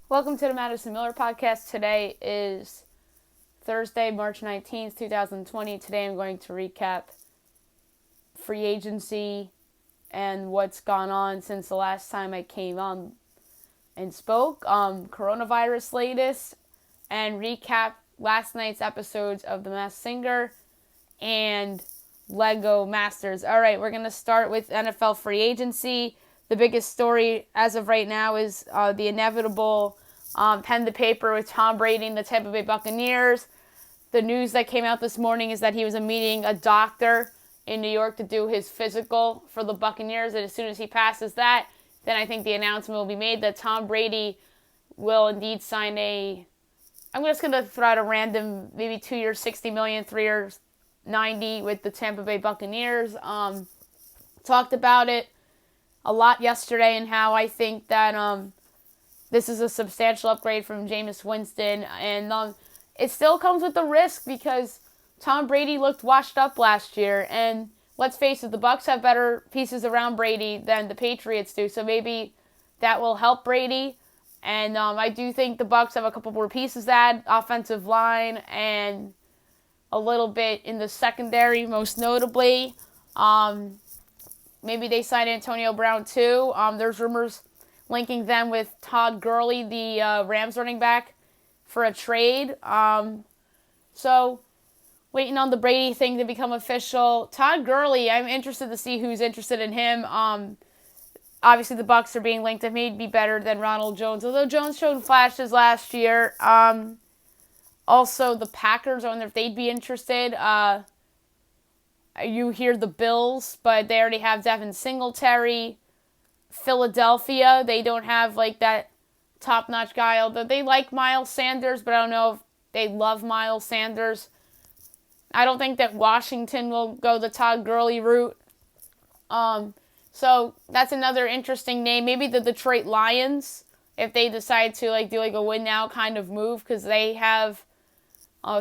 Welcome to the Madison Miller Podcast. Today is Thursday, March 19th, 2020. Today I'm going to recap free agency and what's gone on since the last time I came on and spoke. Coronavirus latest, and recap last night's episodes of The Masked Singer and Lego Masters. All right, we're going to start with NFL free agency. The biggest story as of right now is the inevitable pen to paper with Tom Brady and the Tampa Bay Buccaneers. The news that came out this morning is that he was meeting a doctor in New York to do his physical for the Buccaneers, and as soon as he passes that, then I think the announcement will be made that Tom Brady will indeed sign I'm just going to throw out a random, maybe 2 years, $60 million, 3 years, $90 with the Tampa Bay Buccaneers. Talked about it a lot yesterday and how I think that this is a substantial upgrade from Jameis Winston, and it still comes with the risk because Tom Brady looked washed up last year, and let's face it, the Bucs have better pieces around Brady than the Patriots do, so maybe that will help Brady. And I do think the Bucs have a couple more pieces to add, offensive line and a little bit in the secondary, most notably. Maybe they sign Antonio Brown too. There's rumors linking them with Todd Gurley, the Rams running back, for a trade. So waiting on the Brady thing to become official. Todd Gurley, I'm interested to see who's interested in him. Obviously, the Bucs are being linked to maybe better than Ronald Jones, although Jones showed flashes last year. Also, the Packers, I wonder if they'd be interested. You hear the Bills, but they already have Devin Singletary. Philadelphia, they don't have like that top-notch guy, although they like Miles Sanders, but I don't know if they love Miles Sanders. I don't think that Washington will go the Todd Gurley route. So that's another interesting name. Maybe the Detroit Lions, if they decide to do a win now kind of move, because they have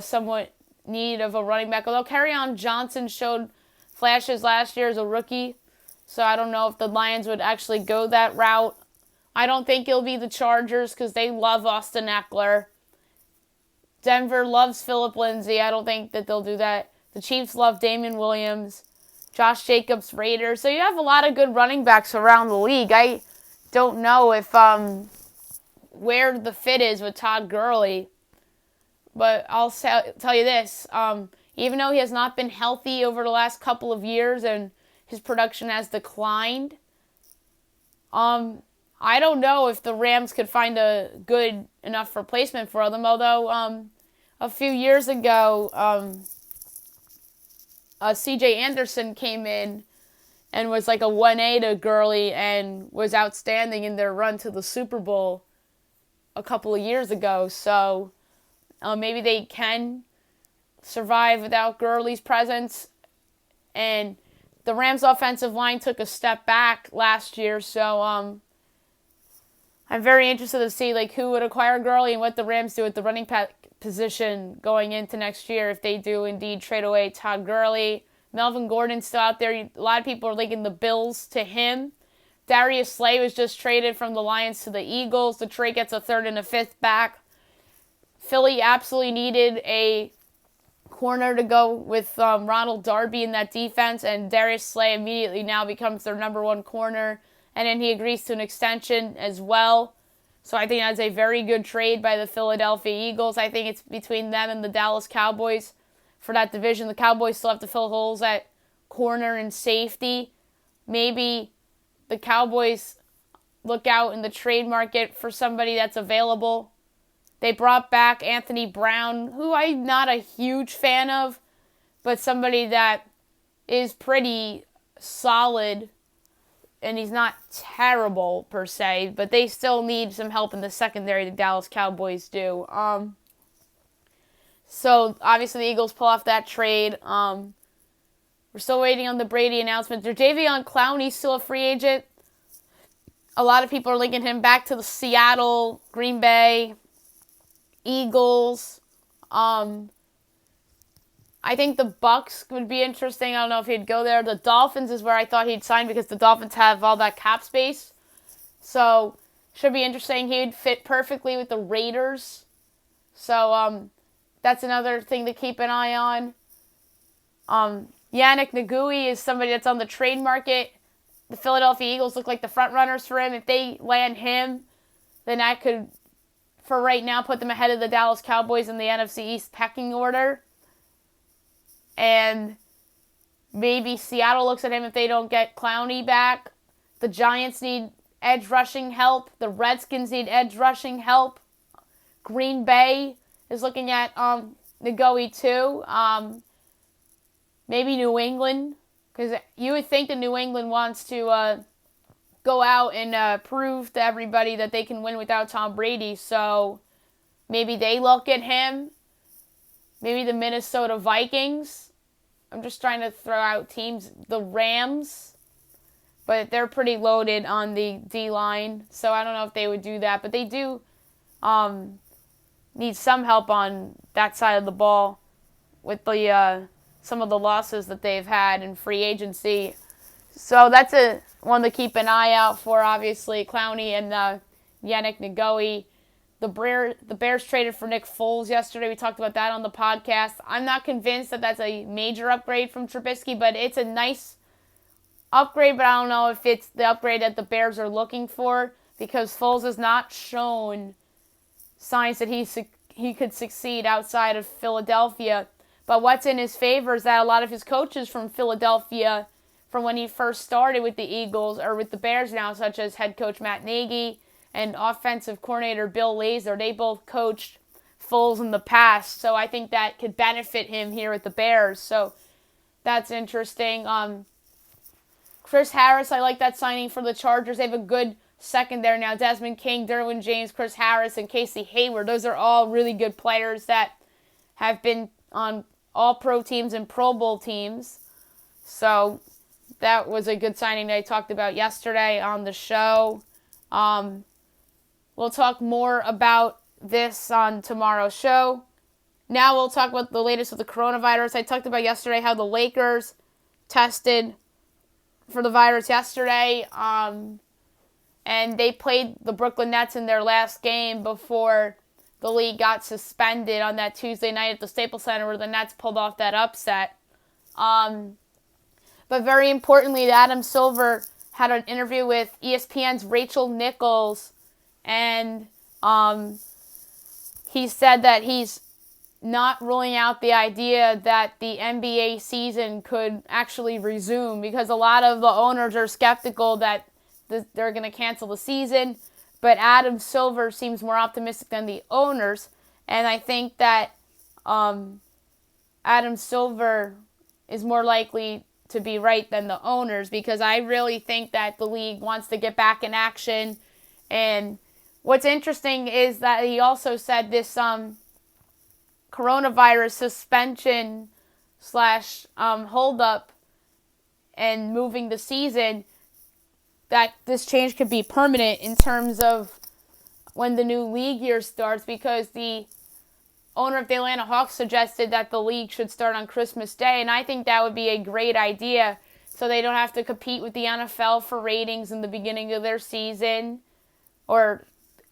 somewhat need of a running back. Although Kerryon Johnson showed flashes last year as a rookie, so I don't know if the Lions would actually go that route. I don't think it'll be the Chargers because they love Austin Eckler. Denver loves Phillip Lindsay. I don't think that they'll do that. The Chiefs love Damian Williams. Josh Jacobs, Raiders. So you have a lot of good running backs around the league. I don't know if where the fit is with Todd Gurley. But I'll tell you this. Even though he has not been healthy over the last couple of years and his production has declined, I don't know if the Rams could find a good enough replacement for them. Although a few years ago, C.J. Anderson came in and was like a 1A to Gurley and was outstanding in their run to the Super Bowl a couple of years ago. So maybe they can survive without Gurley's presence. And the Rams' offensive line took a step back last year, so I'm very interested to see who would acquire Gurley and what the Rams do at the running back position going into next year if they do indeed trade away Todd Gurley. Melvin Gordon's still out there. A lot of people are linking the Bills to him. Darius Slay was just traded from the Lions to the Eagles. Detroit gets a third and a fifth back. Philly absolutely needed a corner to go with Ronald Darby in that defense, and Darius Slay immediately now becomes their number one corner, and then he agrees to an extension as well. So I think that's a very good trade by the Philadelphia Eagles. I think it's between them and the Dallas Cowboys for that division. The Cowboys still have to fill holes at corner and safety. Maybe the Cowboys look out in the trade market for somebody that's available. They brought back Anthony Brown, who I'm not a huge fan of, but somebody that is pretty solid, and he's not terrible per se, but they still need some help in the secondary, the Dallas Cowboys do. So obviously the Eagles pull off that trade. We're still waiting on the Brady announcement. Jadeveon Clowney's still a free agent. A lot of people are linking him back to the Seattle, Green Bay, Eagles. I think the Bucs would be interesting. I don't know if he'd go there. The Dolphins is where I thought he'd sign because the Dolphins have all that cap space. So should be interesting. He would fit perfectly with the Raiders. So that's another thing to keep an eye on. Yannick Ngui is somebody that's on the trade market. The Philadelphia Eagles look like the front runners for him. If they land him, then that could, for right now, put them ahead of the Dallas Cowboys in the NFC East pecking order. And maybe Seattle looks at him if they don't get Clowney back. The Giants need edge rushing help. The Redskins need edge rushing help. Green Bay is looking at Ngui too. Maybe New England, because you would think that New England wants to go out and prove to everybody that they can win without Tom Brady. So maybe they look at him. Maybe the Minnesota Vikings. I'm just trying to throw out teams. The Rams. But they're pretty loaded on the D-line. So I don't know if they would do that. But they do need some help on that side of the ball with the some of the losses that they've had in free agency. So that's one to keep an eye out for, obviously. Clowney and Yannick Ngui. The Bears traded for Nick Foles yesterday. We talked about that on the podcast. I'm not convinced that that's a major upgrade from Trubisky, but it's a nice upgrade, but I don't know if it's the upgrade that the Bears are looking for, because Foles has not shown signs that he could succeed outside of Philadelphia. But what's in his favor is that a lot of his coaches from Philadelphia, from when he first started with the Eagles, or with the Bears now, such as head coach Matt Nagy and offensive coordinator Bill Lazor, they both coached Foles in the past. So I think that could benefit him here with the Bears. So that's interesting. Chris Harris, I like that signing for the Chargers. They have a good secondary now. Desmond King, Derwin James, Chris Harris, and Casey Hayward. Those are all really good players that have been on all-pro teams and Pro Bowl teams. So that was a good signing that I talked about yesterday on the show. We'll talk more about this on tomorrow's show. Now we'll talk about the latest with the coronavirus. I talked about yesterday how the Lakers tested for the virus yesterday. And they played the Brooklyn Nets in their last game before the league got suspended on that Tuesday night at the Staples Center, where the Nets pulled off that upset. But very importantly, Adam Silver had an interview with ESPN's Rachel Nichols, and he said that he's not ruling out the idea that the NBA season could actually resume, because a lot of the owners are skeptical that they're going to cancel the season. But Adam Silver seems more optimistic than the owners. And I think that Adam Silver is more likely to be right than the owners, because I really think that the league wants to get back in action. And what's interesting is that he also said this coronavirus suspension / holdup and moving the season, that this change could be permanent in terms of when the new league year starts, because the owner of the Atlanta Hawks suggested that the league should start on Christmas Day, and I think that would be a great idea, so they don't have to compete with the NFL for ratings in the beginning of their season, or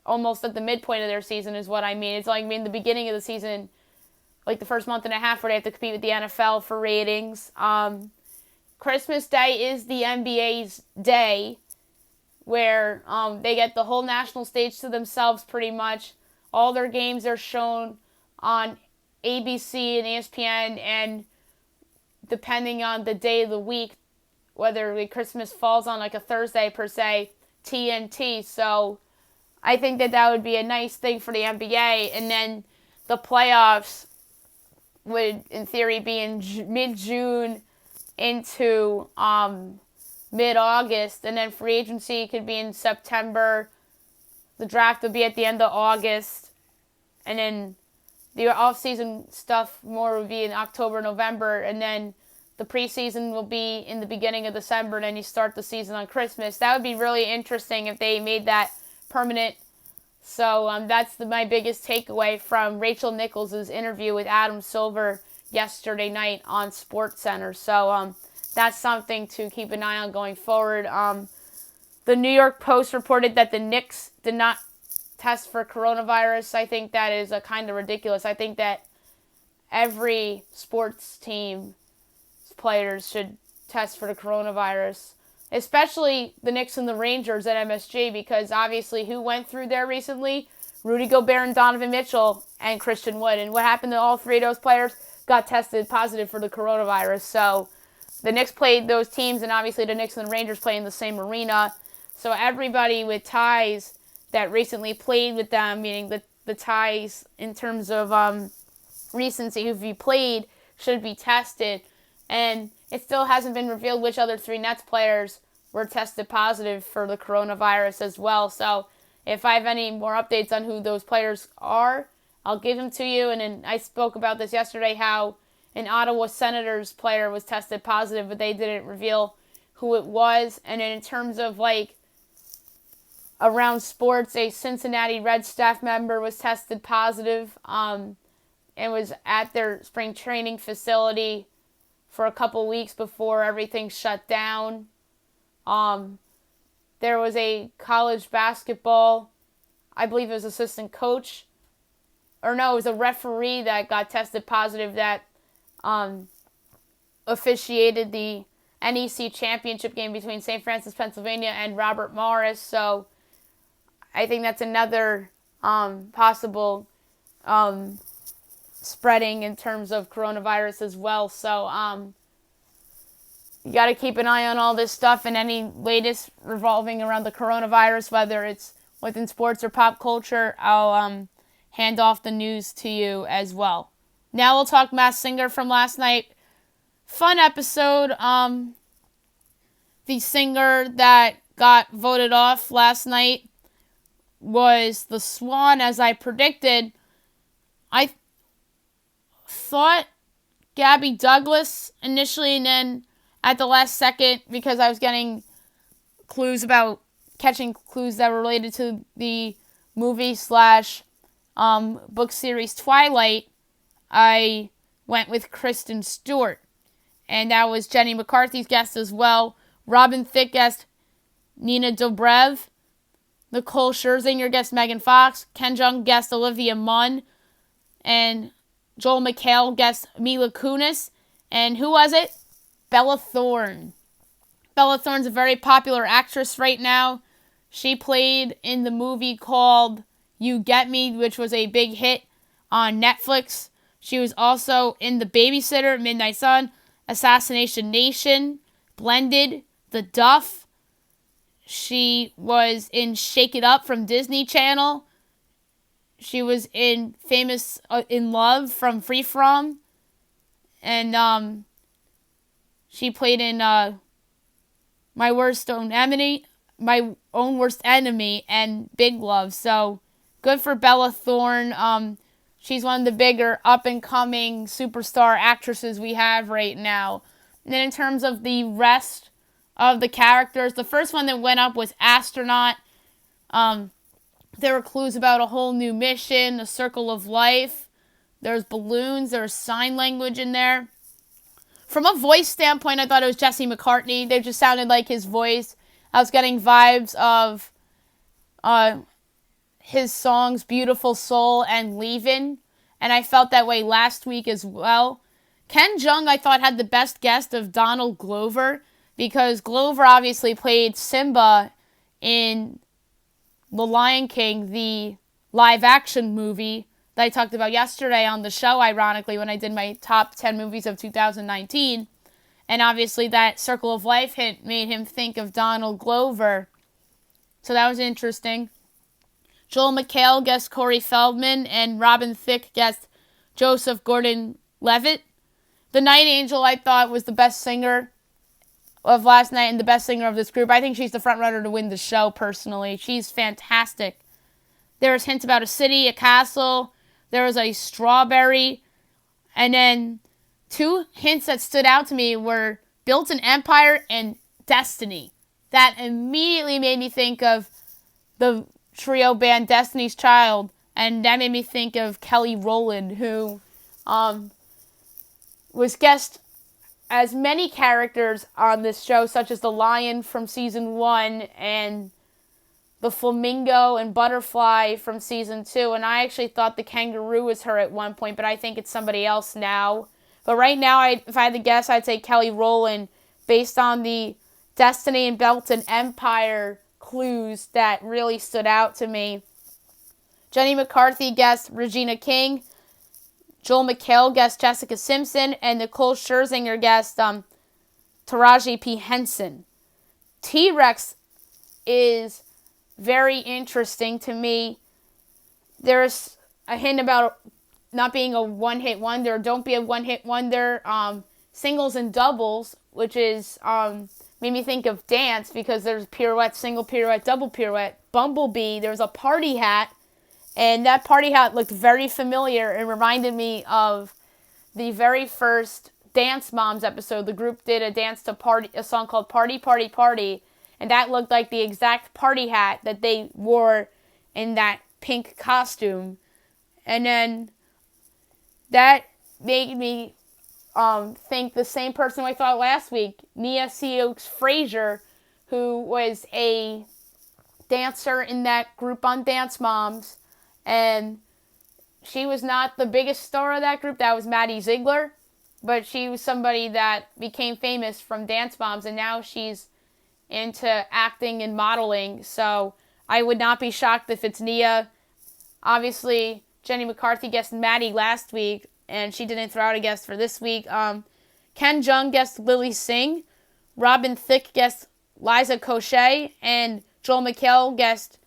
almost at the midpoint of their season is what I mean. It's like the beginning of the season, like the first month and a half, where they have to compete with the NFL for ratings. Christmas Day is the NBA's day, where they get the whole national stage to themselves pretty much. All their games are shown on ABC and ESPN, and depending on the day of the week, whether Christmas falls on like a Thursday per se, TNT. So I think that would be a nice thing for the NBA. And then the playoffs would, in theory, be in mid-June into mid-August, and then free agency could be in September. The draft would be at the end of August, and then the off-season stuff more would be in October, November, and then the preseason will be in the beginning of December, and then you start the season on Christmas. That would be really interesting if they made that permanent. So that's my biggest takeaway from Rachel Nichols' interview with Adam Silver yesterday night on SportsCenter. So that's something to keep an eye on going forward. the New York Post reported that the Knicks did not test for coronavirus. I think that is a kind of ridiculous. I think that every sports team players should test for the coronavirus, especially the Knicks and the Rangers at MSG, because obviously who went through there recently? Rudy Gobert and Donovan Mitchell and Christian Wood. And what happened to all three of those players? Got tested positive for the coronavirus. So the Knicks played those teams, and obviously the Knicks and the Rangers play in the same arena. So everybody with ties that recently played with them, meaning the ties in terms of recency, who've you played, should be tested. And it still hasn't been revealed which other three Nets players were tested positive for the coronavirus as well. So if I have any more updates on who those players are, I'll give them to you. And then I spoke about this yesterday, how an Ottawa Senators player was tested positive, but they didn't reveal who it was. And then in terms of around sports, a Cincinnati Reds staff member was tested positive and was at their spring training facility for a couple weeks before everything shut down. There was a college basketball, I believe it was assistant coach, or no, it was a referee that got tested positive that officiated the NEC championship game between St. Francis, Pennsylvania and Robert Morris. So I think that's another possible spreading in terms of coronavirus as well. So you got to keep an eye on all this stuff and any latest revolving around the coronavirus, whether it's within sports or pop culture. I'll hand off the news to you as well. Now we'll talk Masked Singer from last night. Fun episode. The singer that got voted off last night was The Swan, as I predicted. I thought Gabby Douglas initially, and then at the last second, because I was getting catching clues that were related to the movie / book series Twilight, I went with Kristen Stewart. And that was Jenny McCarthy's guest as well. Robin Thicke guest Nina Dobrev. Nicole Scherzinger guest Megan Fox. Ken Jeong guest Olivia Munn. And Joel McHale guest Mila Kunis. And who was it? Bella Thorne. Bella Thorne's a very popular actress right now. She played in the movie called You Get Me, which was a big hit on Netflix. She was also in The Babysitter, Midnight Sun, Assassination Nation, Blended, The Duff. She was in Shake It Up from Disney Channel. She was in Famous in Love from Free From. And she played in My Own Worst Enemy and Big Love. So good for Bella Thorne. She's one of the bigger up-and-coming superstar actresses we have right now. And then in terms of the rest of the characters, the first one that went up was Astronaut. There were clues about a whole new mission, a circle of life. There's balloons, there's sign language in there. From a voice standpoint, I thought it was Jesse McCartney. They just sounded like his voice. I was getting vibes of his songs Beautiful Soul and Leavin', and I felt that way last week as well. Ken Jeong, I thought, had the best guest of Donald Glover, because Glover obviously played Simba in The Lion King, the live-action movie that I talked about yesterday on the show, ironically, when I did my top 10 movies of 2019. And obviously that Circle of Life hint made him think of Donald Glover. So that was interesting. Joel McHale guest Corey Feldman, and Robin Thicke guest Joseph Gordon-Levitt. The Night Angel, I thought, was the best singer of last night and the best singer of this group. I think she's the front runner to win the show, personally. She's fantastic. There was hints about a city, a castle. There was a strawberry. And then two hints that stood out to me were Built an Empire and Destiny. That immediately made me think of the trio band Destiny's Child. And that made me think of Kelly Rowland, who was guest, as many characters on this show, such as the lion from season 1 and the flamingo and butterfly from season 2. And I actually thought the kangaroo was her at one point, but I think it's somebody else now. But right now, if I had to guess, I'd say Kelly Rowland, based on the Destiny and Belton Empire clues that really stood out to me. Jenny McCarthy guessed Regina King. Joel McHale guessed Jessica Simpson. And Nicole Scherzinger guessed Taraji P. Henson. T-Rex is very interesting to me. There's a hint about not being a one-hit wonder. Don't be a one-hit wonder. Singles and doubles, which is made me think of dance because there's pirouette, single pirouette, double pirouette. Bumblebee, there's a party hat, and that party hat looked very familiar and reminded me of the very first Dance Moms episode. The group did a song called Party, Party, Party, and that looked like the exact party hat that they wore in that pink costume. And then that made me think the same person I thought last week, Nia Seokes-Frazier, who was a dancer in that group on Dance Moms, and she was not the biggest star of that group. That was Maddie Ziegler, but she was somebody that became famous from Dance Moms, and now she's into acting and modeling, so I would not be shocked if it's Nia. Obviously, Jenny McCarthy guessed Maddie last week, and she didn't throw out a guest for this week. Ken Jeong guessed Lily Singh. Robin Thicke guessed Liza Koshy. And Joel McHale guessed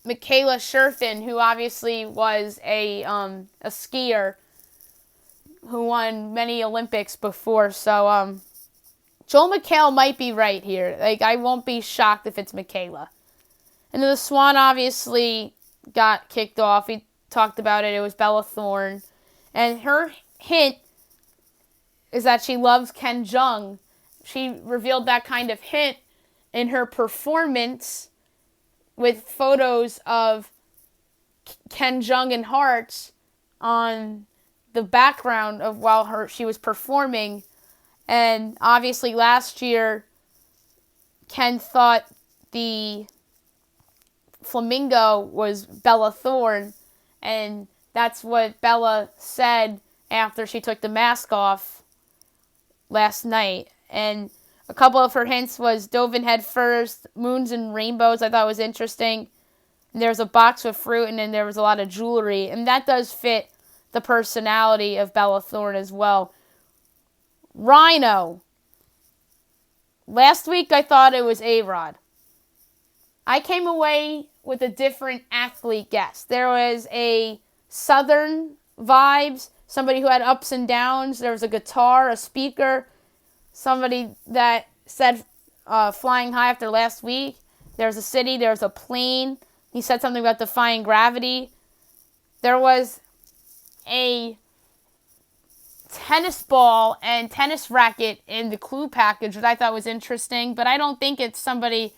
Michaela Sherfin, who obviously was a skier who won many Olympics before. So Joel McHale might be right here. Like, I won't be shocked if it's Michaela. And then the Swan obviously got kicked off. We talked about it. It was Bella Thorne. And her hint is that she loves Ken Jeong. She revealed that kind of hint in her performance with photos of Ken Jeong and hearts on the background of while she was performing. And obviously last year, Ken thought the flamingo was Bella Thorne, and that's what Bella said after she took the mask off last night. And a couple of her hints was dove in head first, moons and rainbows I thought was interesting. And there was a box with fruit, and then there was a lot of jewelry. And that does fit the personality of Bella Thorne as well. Rhino. Last week I thought it was A-Rod. I came away with a different athlete guess. There was a Southern vibes, somebody who had ups and downs. There was a guitar, a speaker, somebody that said flying high after last week. There's a city, there's a plane. He said something about defying gravity. There was a tennis ball and tennis racket in the clue package, which I thought was interesting, but I don't think it's somebody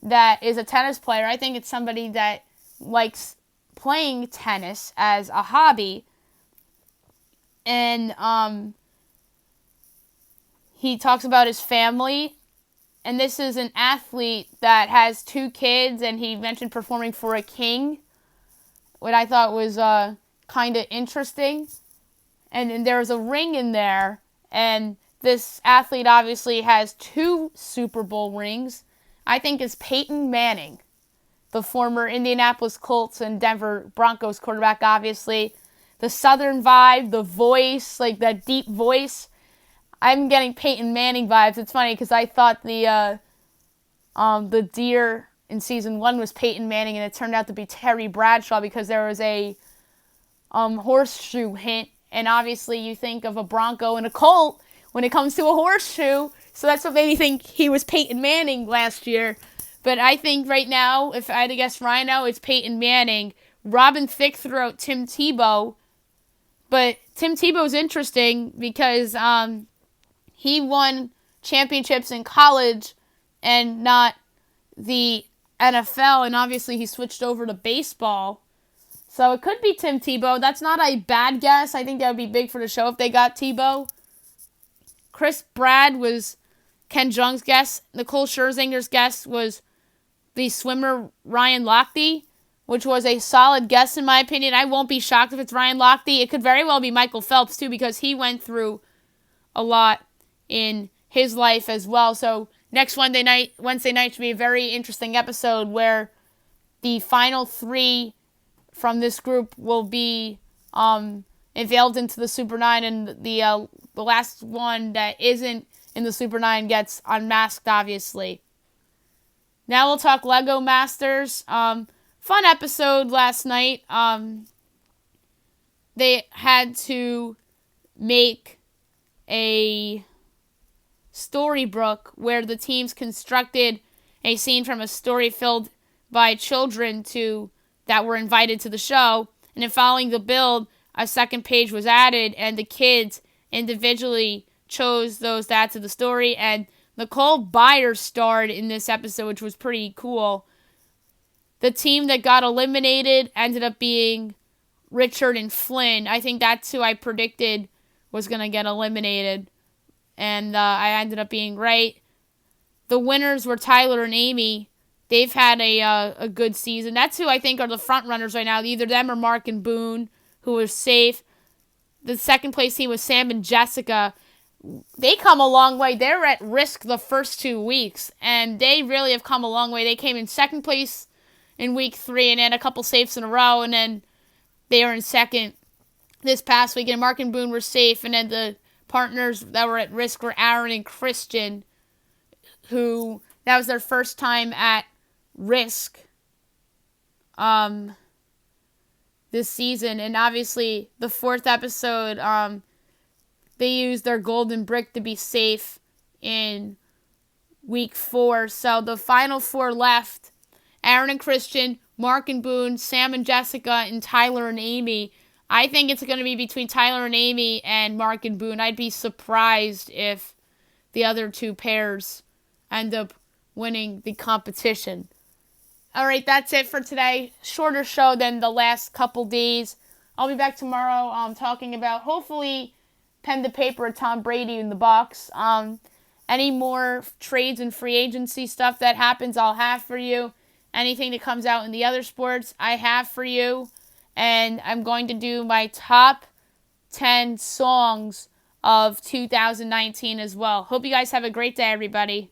that is a tennis player. I think it's somebody that likes playing tennis as a hobby. And he talks about his family. And this is an athlete that has 2 kids, and he mentioned performing for a king, what I thought was kind of interesting. And there was a ring in there, and this athlete obviously has 2 Super Bowl rings. I think it's Peyton Manning, the former Indianapolis Colts and Denver Broncos quarterback, obviously. The Southern vibe, the voice, like that deep voice. I'm getting Peyton Manning vibes. It's funny because I thought the deer in season 1 was Peyton Manning, and it turned out to be Terry Bradshaw because there was a horseshoe hint. And obviously you think of a Bronco and a Colt when it comes to a horseshoe. So that's what made me think he was Peyton Manning last year. But I think right now, if I had to guess Rhino, it's Peyton Manning. Robin Thicke threw out Tim Tebow. But Tim Tebow's interesting because he won championships in college and not the NFL. And obviously he switched over to baseball. So it could be Tim Tebow. That's not a bad guess. I think that would be big for the show if they got Tebow. Chris Brad was Ken Jeong's guest. Nicole Scherzinger's guest was the swimmer Ryan Lochte, which was a solid guess in my opinion. I won't be shocked if it's Ryan Lochte. It could very well be Michael Phelps too, because he went through a lot in his life as well. So next Wednesday night should be a very interesting episode where the final three from this group will be unveiled into the Super 9, and the last one that isn't in the Super 9 gets unmasked, obviously. Now we'll talk Lego Masters. Fun episode last night. They had to make a storybook where the teams constructed a scene from a story filled by children that were invited to the show. And in following the build, a second page was added, and the kids individually chose those to add to the story. And Nicole Byer starred in this episode, which was pretty cool. The team that got eliminated ended up being Richard and Flynn. I think that's who I predicted was going to get eliminated, and I ended up being right. The winners were Tyler and Amy. They've had a good season. That's who I think are the front runners right now. Either them or Mark and Boone, who were safe. The second place team was Sam and Jessica. They come a long way. They're at risk the first 2 weeks, and they really have come a long way. They came in second place in week 3 and had a couple safes in a row, and then they are in second this past week. And Mark and Boone were safe, and then the partners that were at risk were Aaron and Christian, who that was their first time at risk this season. And obviously the fourth episode, they used their golden brick to be safe in week 4. So the final 4 left: Aaron and Christian, Mark and Boone, Sam and Jessica, and Tyler and Amy. I think it's going to be between Tyler and Amy and Mark and Boone. I'd be surprised if the other 2 pairs end up winning the competition. All right, that's it for today. Shorter show than the last couple days. I'll be back tomorrow talking about, hopefully, pen to paper with Tom Brady in the box. Any more trades and free agency stuff that happens, I'll have for you. Anything that comes out in the other sports, I have for you. And I'm going to do my top 10 songs of 2019 as well. Hope you guys have a great day, everybody.